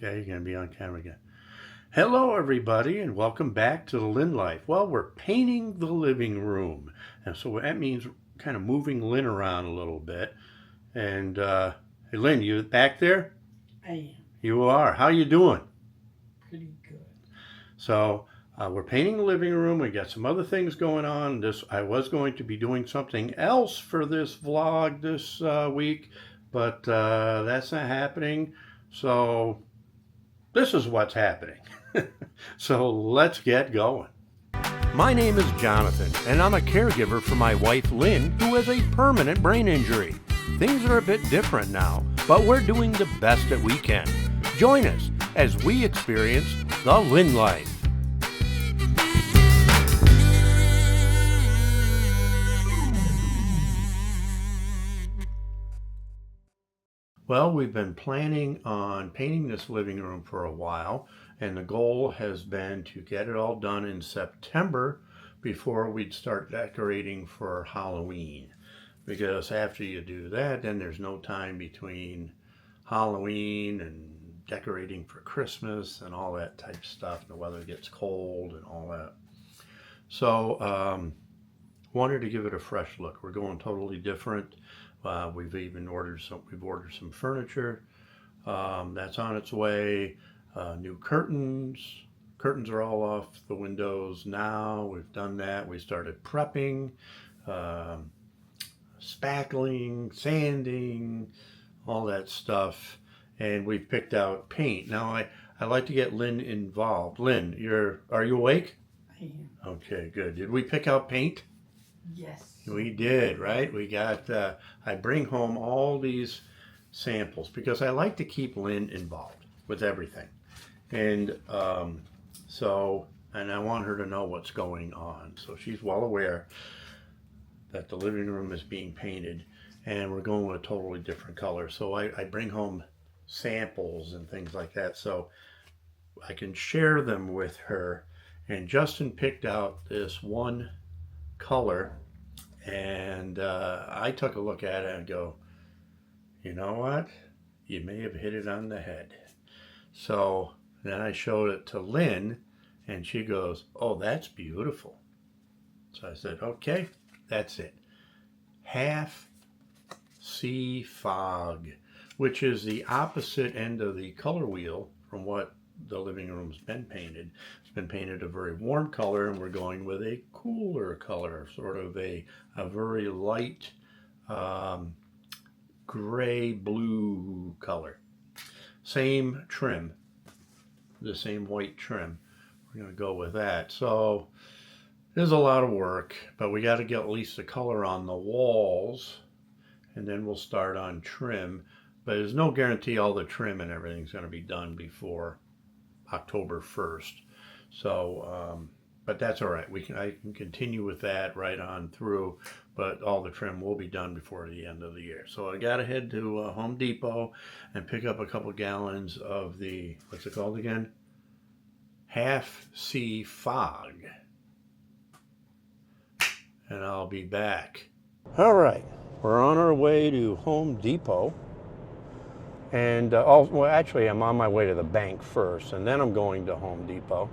Okay, you're going to be on camera again. Hello, everybody, and welcome back to the Lynn Life. Well, we're painting the living room, and so that means kind of moving Lynn around a little bit. And hey, Lynn, you back there? I am You are. How you doing? pretty good. So we're painting the living room. We got some other things going on. I was going to be doing something else for this vlog this week, but that's not happening. So this is what's happening. So let's get going. My name is Jonathan, and I'm a caregiver for my wife Lynn, who has a permanent brain injury. Things are a bit different now, but we're doing the best that we can. Join us as we experience the Lynn Life. Well, we've been planning on painting this living room for a while, and the goal has been to get it all done in September before we'd start decorating for Halloween. Because after you do that, then there's no time between Halloween and decorating for Christmas and all that type of stuff. The weather gets cold and all that. So, wanted to give it a fresh look. We're going totally different. We've even ordered some furniture. That's on its way. New curtains. Curtains are all off the windows now. We've done that. We started prepping, spackling, sanding, all that stuff. And we've picked out paint. Now I like to get Lynn involved. Lynn, are you awake? I am. Okay, good. Did we pick out paint? Yes. We did, right? We got, I bring home all these samples because I like to keep Lynn involved with everything. And and I want her to know what's going on. So she's well aware that the living room is being painted and we're going with a totally different color. So I bring home samples and things like that so I can share them with her. And Justin picked out this one color, and I took a look at it and go, you know what? You may have hit it on the head. So then I showed it to Lynn, and she goes, oh, that's beautiful. So I said, okay, that's it. Half sea fog, which is the opposite end of the color wheel from what the living room's been painted. It's been painted a very warm color, and we're going with a cooler color, sort of a very light gray blue color. Same trim, the same white trim. We're going to go with that. So there's a lot of work, but we got to get at least the color on the walls, and then we'll start on trim. But there's no guarantee all the trim and everything's going to be done before October 1st. So, but that's all right. I can continue with that right on through, but all the trim will be done before the end of the year. So I got to head to Home Depot and pick up a couple gallons of the, what's it called again? Half Sea Fog. And I'll be back. All right, we're on our way to Home Depot. And well, actually, I'm on my way to the bank first, and then I'm going to Home Depot.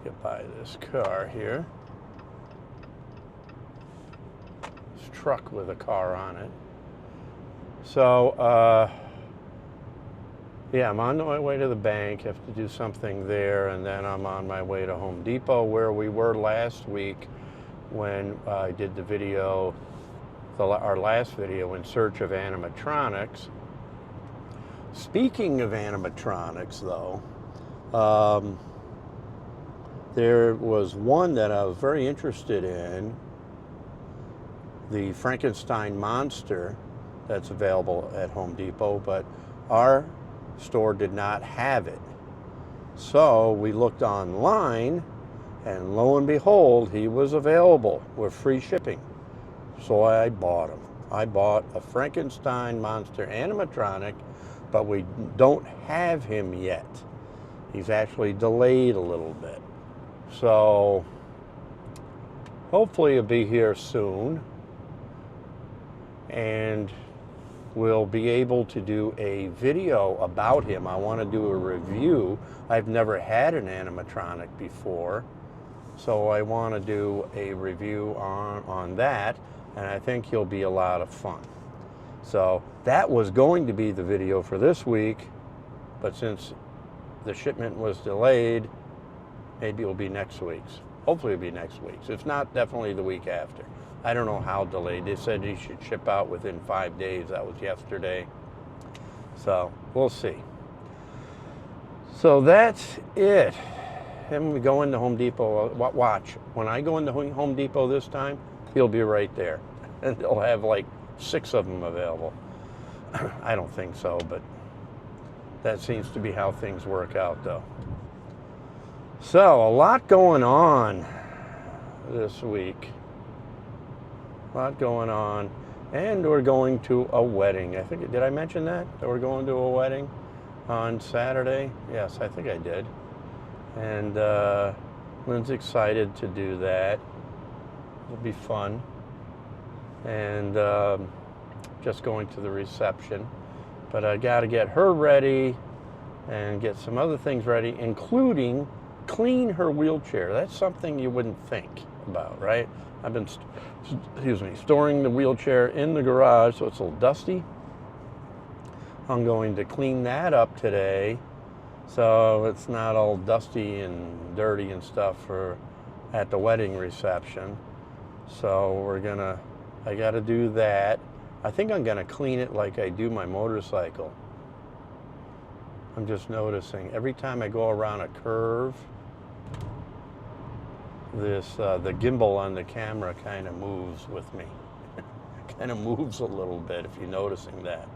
Get by this car here. This truck with a car on it. So, yeah, I'm on my way to the bank. Have to do something there, and then I'm on my way to Home Depot, where we were last week when I did the video, our last video, In Search of Animatronics. Speaking of animatronics, though, there was one that I was very interested in, the Frankenstein monster that's available at Home Depot, but our store did not have it. So we looked online, and lo and behold, he was available with free shipping. So I bought him. I bought a Frankenstein monster animatronic, but we don't have him yet. He's actually delayed a little bit. So hopefully he'll be here soon. And we'll be able to do a video about him. I want to do a review. I've never had an animatronic before, so I want to do a review on that, and I think he'll be a lot of fun. So that was going to be the video for this week, but since the shipment was delayed, maybe it'll be next week's. Hopefully it'll be next week's. If not, definitely the week after. I don't know how delayed. They said he should ship out within 5 days. That was yesterday. So we'll see. So that's it. And we go into Home Depot. Watch. When I go into Home Depot this time, he'll be right there. And they'll have like 6 of them available. I don't think so, but that seems to be how things work out, though. So, a lot going on this week. A lot going on. And we're going to a wedding. I think, did I mention that? That we're going to a wedding on Saturday? Yes, I think I did. And Lynn's excited to do that. It'll be fun. And just going to the reception. But I got to get her ready and get some other things ready, including clean her wheelchair. That's something you wouldn't think about, right? I've been, storing the wheelchair in the garage, so it's a little dusty. I'm going to clean that up today, so it's not all dusty and dirty and stuff at the wedding reception. So I got to do that. I think I'm gonna clean it like I do my motorcycle. I'm just noticing every time I go around a curve, the gimbal on the camera kind of moves with me. Kind of moves a little bit, if you're noticing that,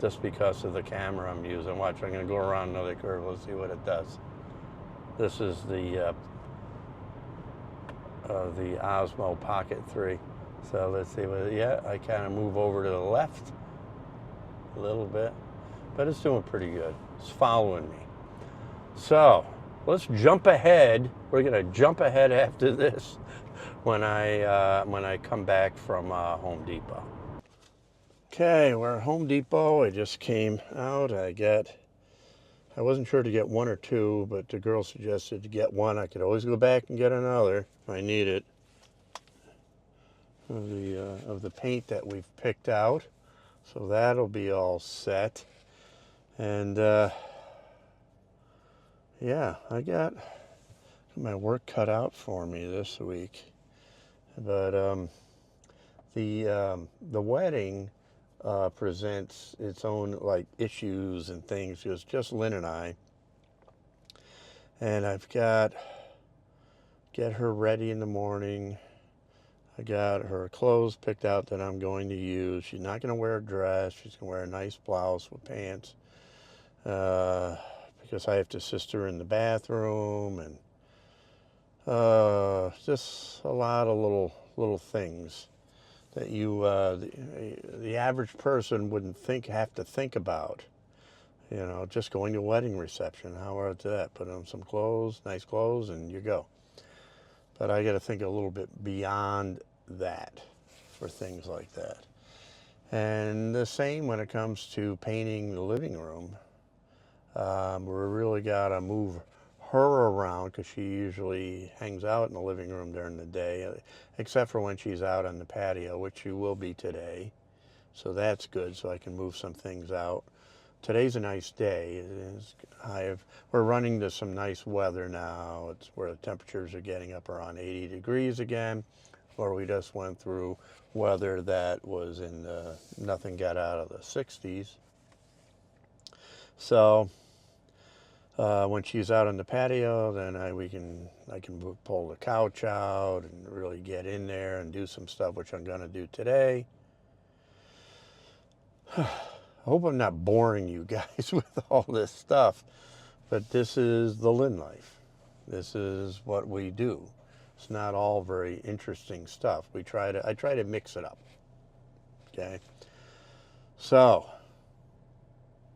just because of the camera I'm using. Watch, I'm gonna go around another curve. Let's see what it does. This is the Osmo Pocket 3. So let's see what, yeah, I kind of move over to the left a little bit, but it's doing pretty good. It's following me. So let's jump ahead. We're gonna jump ahead after this when I come back from Home Depot. Okay, we're at Home Depot. I just came out. I wasn't sure to get 1 or 2, but the girl suggested to get 1. I could always go back and get another if I need it. Of the paint that we've picked out, so that'll be all set. And yeah, I got my work cut out for me this week. But the wedding presents its own like issues and things. It was just Lynn and I, and I've got get her ready in the morning. I got her clothes picked out that I'm going to use. She's not going to wear a dress. She's going to wear a nice blouse with pants because I have to assist her in the bathroom, and just a lot of little things that the average person wouldn't have to think about. You know, just going to a wedding reception. How about that? Put on some clothes, nice clothes, and you go. But I got to think a little bit beyond that for things like that. And the same when it comes to painting the living room. We really got to move her around because she usually hangs out in the living room during the day, except for when she's out on the patio, which she will be today. So that's good, so I can move some things out. Today's a nice day. We're running to some nice weather now. It's where the temperatures are getting up around 80 degrees again, where we just went through weather that was nothing got out of the 60s. So when she's out on the patio, then I can pull the couch out and really get in there and do some stuff, which I'm going to do today. I hope I'm not boring you guys with all this stuff, but this is the Lynn life. This is what we do. It's not all very interesting stuff. I try to mix it up. Okay. So,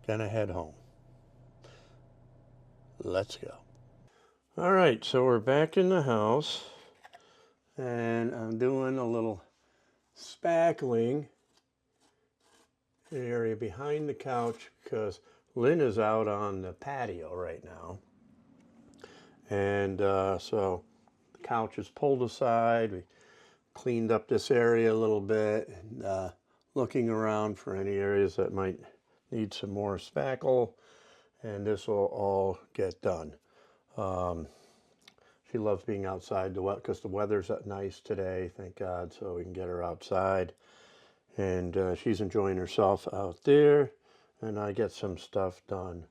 gonna head home. Let's go. All right, so we're back in the house, and I'm doing a little spackling. the area behind the couch because Lynn is out on the patio right now. And so the couch is pulled aside. We cleaned up this area a little bit and looking around for any areas that might need some more spackle, and this will all get done. She loves being outside because the weather's nice today, thank God, so we can get her outside. And she's enjoying herself out there, and I get some stuff done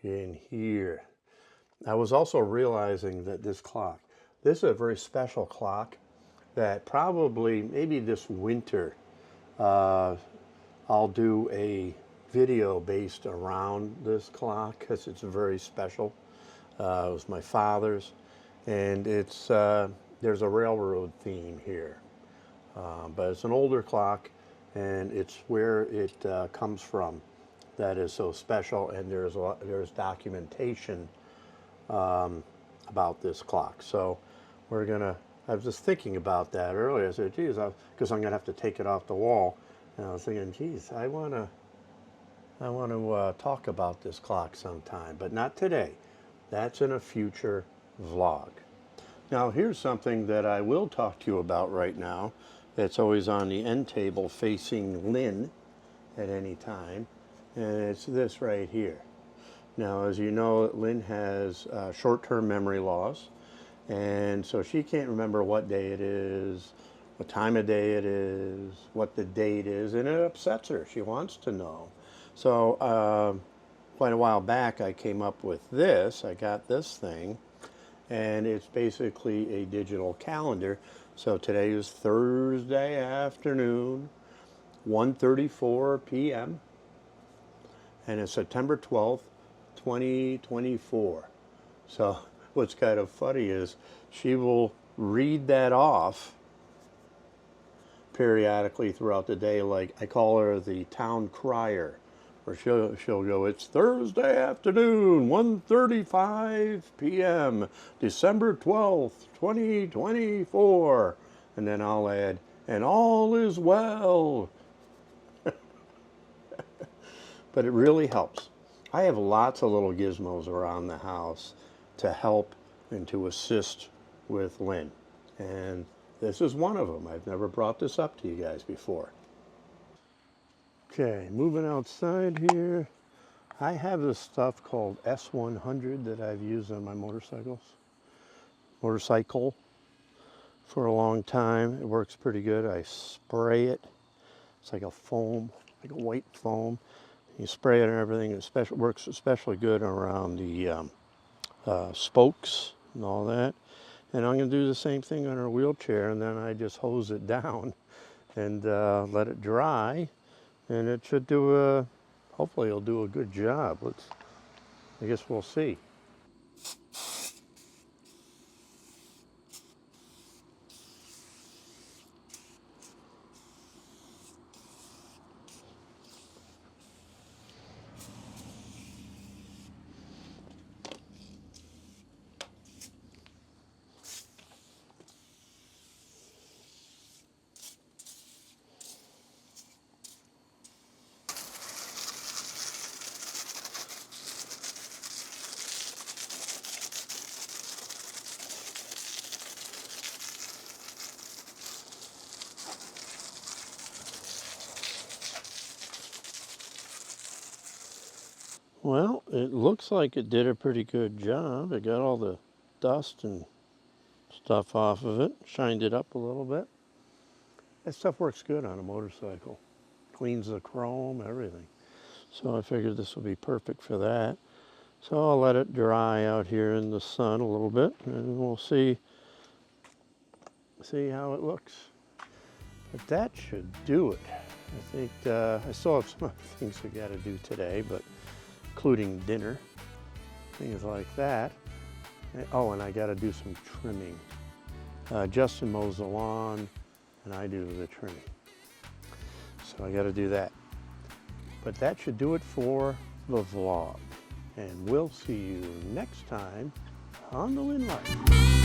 in here. I was also realizing that this is a very special clock that probably, maybe this winter, I'll do a video based around this clock because it's very special. It was my father's, and it's there's a railroad theme here, but it's an older clock, and it's where it comes from that is so special. And there's documentation about this clock. So I was just thinking about that earlier. I said, geez, because I'm gonna have to take it off the wall, and I was thinking, geez, I want to talk about this clock sometime, but not today. That's in a future vlog. Now here's something that I will talk to you about right now. That's always on the end table facing Lynn at any time, and it's this right here. Now, as you know, Lynn has short-term memory loss, and so she can't remember what day it is, what time of day it is, what the date is, and it upsets her. She wants to know. So quite a while back, I came up with this. I got this thing, and it's basically a digital calendar. So today is Thursday afternoon, 1:34 p.m., and it's September 12th, 2024. So what's kind of funny is she will read that off periodically throughout the day. Like, I call her the town crier, where she'll go, it's Thursday afternoon, 1:35 p.m., December 12th, 2024. And then I'll add, and all is well. But it really helps. I have lots of little gizmos around the house to help and to assist with Lynn. And this is one of them. I've never brought this up to you guys before. Okay, moving outside here. I have this stuff called S100 that I've used on my motorcycle for a long time. It works pretty good. I spray it. It's like a foam, like a white foam. You spray it and everything. It works especially good around the spokes and all that. And I'm going to do the same thing on her wheelchair, and then I just hose it down and let it dry. And it should do hopefully it'll do a good job. I guess we'll see. Well, it looks like it did a pretty good job. It got all the dust and stuff off of it, shined it up a little bit. That stuff works good on a motorcycle. Cleans the chrome, everything. So I figured this would be perfect for that. So I'll let it dry out here in the sun a little bit, and we'll see how it looks. But that should do it. I think I still have some other things we got to do today, but including dinner, things like that. Oh, and I got to do some trimming. Justin mows the lawn, and I do the trimming. So I got to do that. But that should do it for the vlog. And we'll see you next time on The Lynn Life.